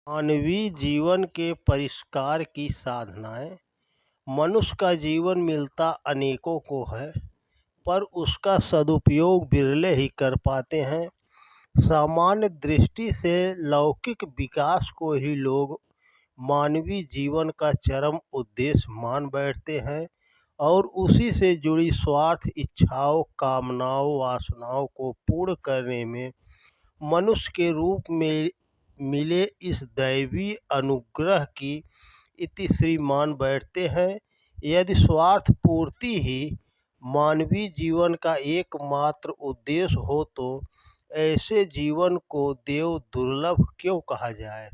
मानवीय जीवन के परिष्कार की साधनाएं। मनुष्य का जीवन मिलता अनेकों को है, पर उसका सदुपयोग बिरले ही कर पाते हैं। सामान्य दृष्टि से लौकिक विकास को ही लोग मानवीय जीवन का चरम उद्देश्य मान बैठते हैं और उसी से जुड़ी स्वार्थ इच्छाओं, कामनाओं, वासनाओं को पूर्ण करने में मनुष्य के रूप में मिले इस दैवीय अनुग्रह की इतिश्री मान बैठते हैं। यदि स्वार्थ पूर्ति ही मानवीय जीवन का एकमात्र उद्देश्य हो तो ऐसे जीवन को देव दुर्लभ क्यों कहा जाए।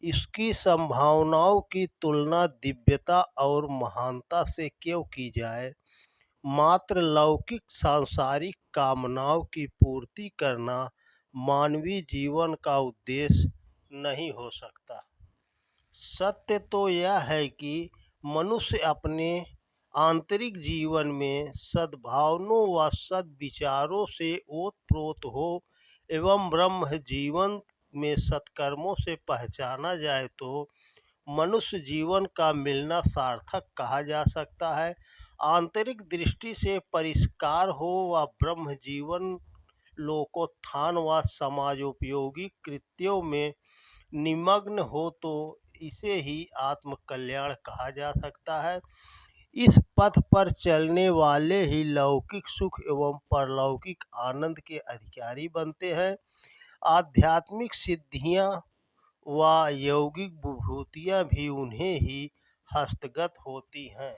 इसकी संभावनाओं की तुलना दिव्यता और महानता से क्यों की जाए। मात्र लौकिक सांसारिक कामनाओं की पूर्ति करना मानवीय जीवन का उद्देश्य नहीं हो सकता। सत्य तो यह है कि मनुष्य अपने आंतरिक जीवन में सद्भावनाओं व सद्विचारों से ओतप्रोत हो एवं ब्रह्म जीवन में सत्कर्मों से पहचाना जाए तो मनुष्य जीवन का मिलना सार्थक कहा जा सकता है। आंतरिक दृष्टि से परिष्कार हो व ब्रह्म जीवन लोकोत्थान व समाजोपयोगी कृत्यों में निमग्न हो तो इसे ही आत्म कल्याण कहा जा सकता है। इस पथ पर चलने वाले ही लौकिक सुख एवं परलौकिक आनंद के अधिकारी बनते हैं। आध्यात्मिक सिद्धियां व यौगिक विभूतियां भी उन्हें ही हस्तगत होती हैं।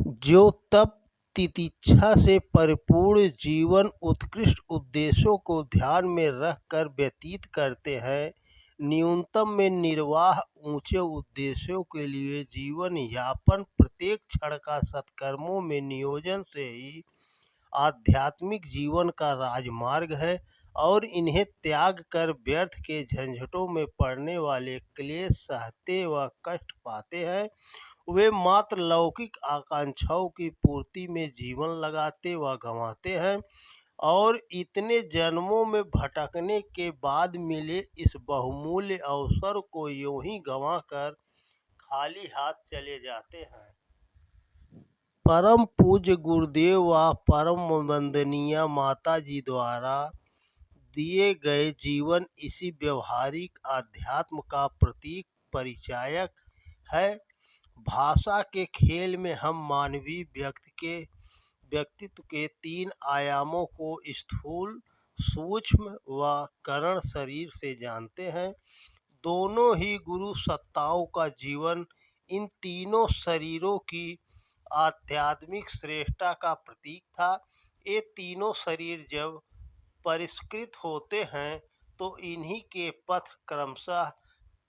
जो तप तितिक्षा से परिपूर्ण जीवन उत्कृष्ट उद्देश्यों को ध्यान में रखकर व्यतीत करते हैं, न्यूनतम में निर्वाह ऊंचे उद्देश्यों के लिए जीवन यापन प्रत्येक क्षण का सत्कर्मों में नियोजन से ही आध्यात्मिक जीवन का राजमार्ग है और इन्हें त्याग कर व्यर्थ के झंझटों में पड़ने वाले क्लेश सहते व कष्ट पाते हैं। वे मात्र लौकिक आकांक्षाओं की पूर्ति में जीवन लगाते व गंवाते हैं और इतने जन्मों में भटकने के बाद मिले इस बहुमूल्य अवसर को यूं ही गंवाकर खाली हाथ चले जाते हैं। परम पूज्य गुरुदेव व परम वंदनीय माता जी द्वारा दिए गए जीवन इसी व्यवहारिक आध्यात्म का प्रतीक परिचायक है। भाषा के खेल में हम मानवीय व्यक्तित्व के तीन आयामों को स्थूल, सूक्ष्म व कारण शरीर से जानते हैं। दोनों ही गुरु सत्ताओं का जीवन इन तीनों शरीरों की आध्यात्मिक श्रेष्ठता का प्रतीक था। ये तीनों शरीर जब परिष्कृत होते हैं तो इन्हीं के पथ क्रमशः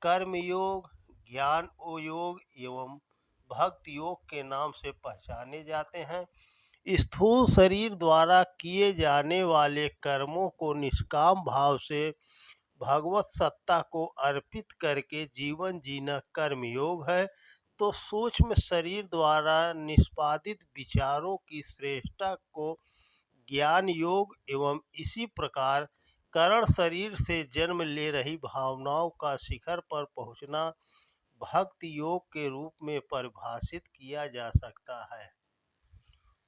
कर्मयोग, ज्ञान योग एवं भक्ति योग के नाम से पहचाने जाते हैं। स्थूल शरीर द्वारा किए जाने वाले कर्मों को निष्काम भाव से भगवत सत्ता को अर्पित करके जीवन जीना कर्मयोग है, तो सूक्ष्म शरीर द्वारा निष्पादित विचारों की श्रेष्ठता को ज्ञान योग एवं इसी प्रकार करण शरीर से जन्म ले रही भावनाओं का शिखर पर पहुंचना भक्ति योग के रूप में परिभाषित किया जा सकता है।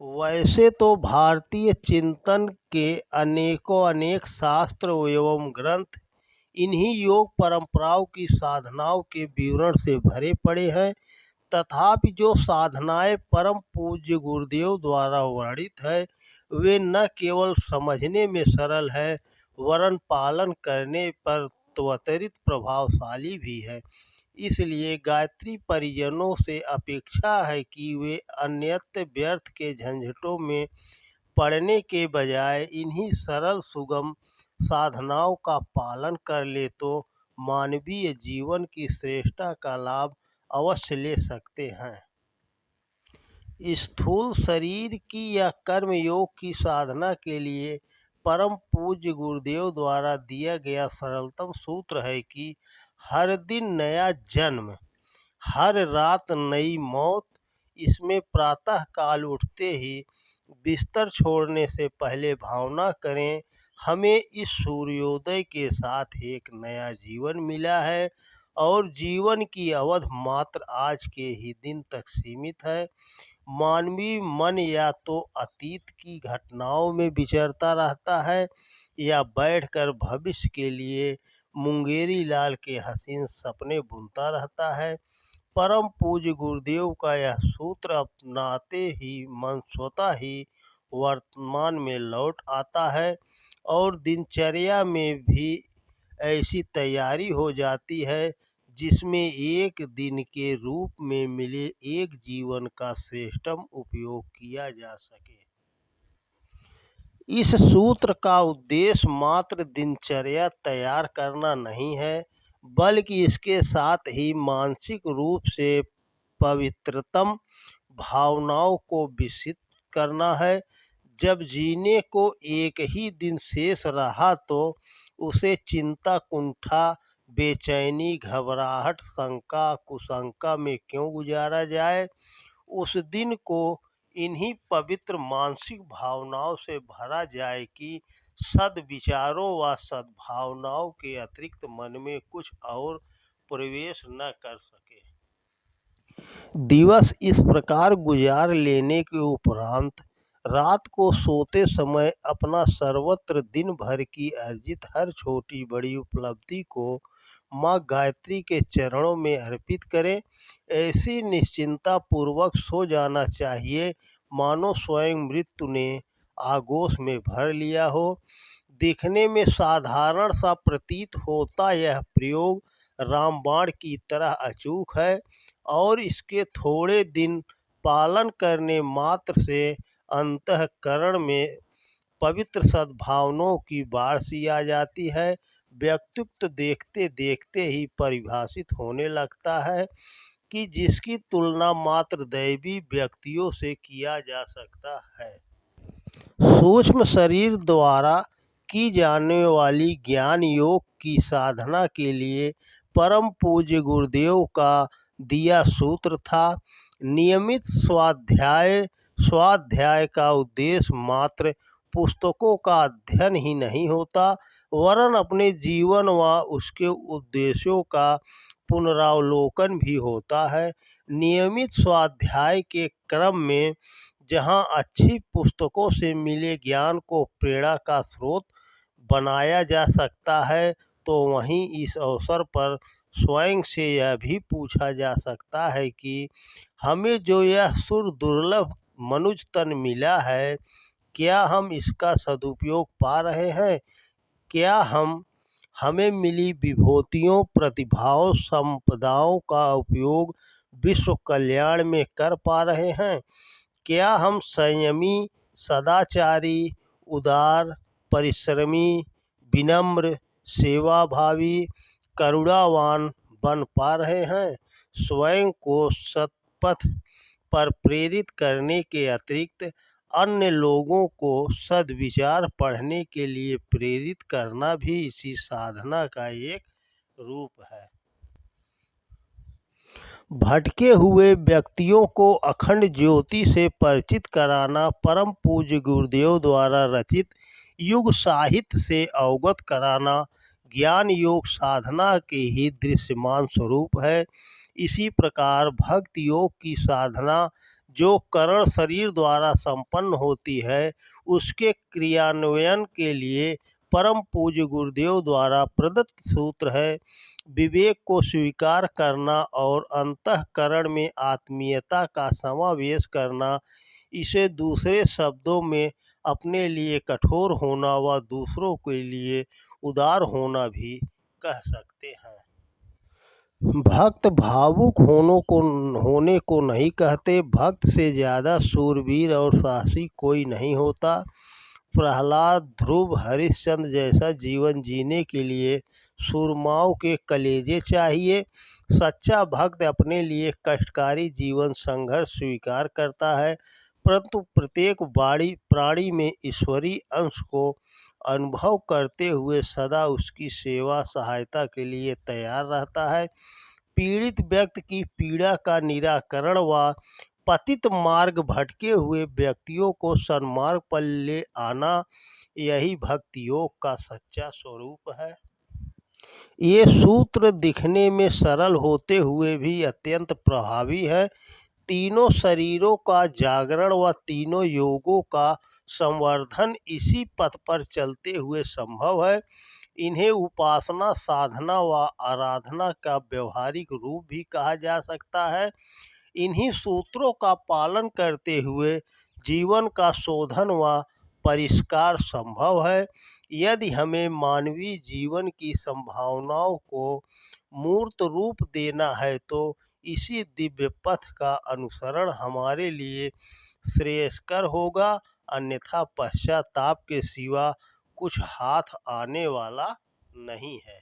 वैसे तो भारतीय चिंतन के अनेक शास्त्र एवं ग्रंथ इन्हीं योग परंपराओं की साधनाओं के विवरण से भरे पड़े हैं, तथापि जो साधनाएं परम पूज्य गुरुदेव द्वारा वर्णित है वे न केवल समझने में सरल है वरन पालन करने पर त्वरित प्रभावशाली भी है। इसलिए गायत्री परिजनों से अपेक्षा है कि वे अन्यत्र व्यर्थ के झंझटों में पड़ने के बजाय इन्हीं सरल सुगम साधनाओं का पालन कर ले तो मानवीय जीवन की श्रेष्ठता का लाभ अवश्य ले सकते हैं। स्थूल शरीर की या कर्म योग की साधना के लिए परम पूज्य गुरुदेव द्वारा दिया गया सरलतम सूत्र है कि हर दिन नया जन्म, हर रात नई मौत। इसमें प्रातः काल उठते ही बिस्तर छोड़ने से पहले भावना करें, हमें इस सूर्योदय के साथ एक नया जीवन मिला है और जीवन की अवधि मात्र आज के ही दिन तक सीमित है। मानवीय मन या तो अतीत की घटनाओं में विचरता रहता है या बैठकर भविष्य के लिए मुंगेरी लाल के हसीन सपने बुनता रहता है। परम पूज्य गुरुदेव का यह सूत्र अपनाते ही मन स्वतः ही वर्तमान में लौट आता है और दिनचर्या में भी ऐसी तैयारी हो जाती है जिसमें एक दिन के रूप में मिले एक जीवन का श्रेष्ठतम उपयोग किया जा सके। इस सूत्र का उद्देश्य मात्र दिनचर्या तैयार करना नहीं है, बल्कि इसके साथ ही मानसिक रूप से पवित्रतम भावनाओं को विकसित करना है। जब जीने को एक ही दिन शेष रहा तो उसे चिंता, कुंठा, बेचैनी, घबराहट, शंका, कुशंका में क्यों गुजारा जाए। उस दिन को इन्हीं पवित्र मानसिक भावनाओं से भरा जाए कि सद्विचारों व सद्भावनाओं के अतिरिक्त मन में कुछ और प्रवेश न कर सके। दिवस इस प्रकार गुजार लेने के उपरांत रात को सोते समय अपना सर्वत्र दिन भर की अर्जित हर छोटी बड़ी उपलब्धि को माँ गायत्री के चरणों में अर्पित करें। ऐसी निश्चिंता पूर्वक सो जाना चाहिए मानो स्वयं मृत्यु ने आगोश में भर लिया हो। दिखने में साधारण सा प्रतीत होता यह प्रयोग रामबाण की तरह अचूक है और इसके थोड़े दिन पालन करने मात्र से अंतःकरण में पवित्र सद्भावनाओं की बाढ़ सी आ जाती है। व्यक्तित्व देखते देखते ही परिभाषित होने लगता है कि जिसकी तुलना मात्र दैवी व्यक्तियों से किया जा सकता है। सूक्ष्म शरीर द्वारा की जाने वाली ज्ञान योग की साधना के लिए परम पूज्य गुरुदेव का दिया सूत्र था। नियमित स्वाध्याय का उद्देश्य मात्र पुस्तकों का अध्ययन ही नहीं होता, वरन अपने जीवन व उसके उद्देश्यों का पुनरावलोकन भी होता है। नियमित स्वाध्याय के क्रम में जहाँ अच्छी पुस्तकों से मिले ज्ञान को प्रेरणा का स्रोत बनाया जा सकता है, तो वहीं इस अवसर पर स्वयं से यह भी पूछा जा सकता है कि हमें जो यह सुर दुर्लभ मनुज तन मिला है, क्या हम इसका सदुपयोग पा रहे हैं? क्या हम हमें मिली विभूतियों, प्रतिभाओं, संपदाओं का उपयोग विश्व कल्याण में कर पा रहे हैं? क्या हम संयमी, सदाचारी, उदार, परिश्रमी, विनम्र, सेवाभावी, करुणावान बन पा रहे हैं? स्वयं को सत्पथ पर प्रेरित करने के अतिरिक्त अन्य लोगों को सद्विचार पढ़ने के लिए प्रेरित करना भी इसी साधना का एक रूप है। भटके हुए व्यक्तियों को अखंड ज्योति से परिचित कराना परम पूज्य गुरुदेव द्वारा रचित युग साहित्य से अवगत कराना ज्ञान योग साधना के ही दृश्यमान स्वरूप है। इसी प्रकार भक्त योग की साधना जो करण शरीर द्वारा संपन्न होती है, उसके क्रियान्वयन के लिए परम पूज्य गुरुदेव द्वारा प्रदत्त सूत्र है विवेक को स्वीकार करना और अंतःकरण में आत्मीयता का समावेश करना। इसे दूसरे शब्दों में अपने लिए कठोर होना व दूसरों के लिए उदार होना भी कह सकते हैं। भक्त भावुक होने को नहीं कहते। भक्त से ज़्यादा शूरवीर और साहसी कोई नहीं होता। प्रहलाद, ध्रुव, हरिश्चंद्र जैसा जीवन जीने के लिए सूरमाओं के कलेजे चाहिए। सच्चा भक्त अपने लिए कष्टकारी जीवन संघर्ष स्वीकार करता है, परंतु प्रत्येक प्राणी में ईश्वरीय अंश को अनुभव करते हुए सदा उसकी सेवा सहायता के लिए तैयार रहता है। पीड़ित व्यक्ति की पीड़ा का निराकरण व पतित मार्ग भटके हुए व्यक्तियों को सन्मार्ग पर ले आना यही भक्ति योग का सच्चा स्वरूप है। ये सूत्र दिखने में सरल होते हुए भी अत्यंत प्रभावी है। तीनों शरीरों का जागरण व तीनों योगों का संवर्धन इसी पथ पर चलते हुए संभव है। इन्हें उपासना, साधना व आराधना का व्यवहारिक रूप भी कहा जा सकता है। इन्हीं सूत्रों का पालन करते हुए जीवन का शोधन व परिष्कार संभव है। यदि हमें मानवीय जीवन की संभावनाओं को मूर्त रूप देना है तो इसी दिव्य पथ का अनुसरण हमारे लिए श्रेयस्कर होगा, अन्यथा पश्चाताप के सिवा कुछ हाथ आने वाला नहीं है।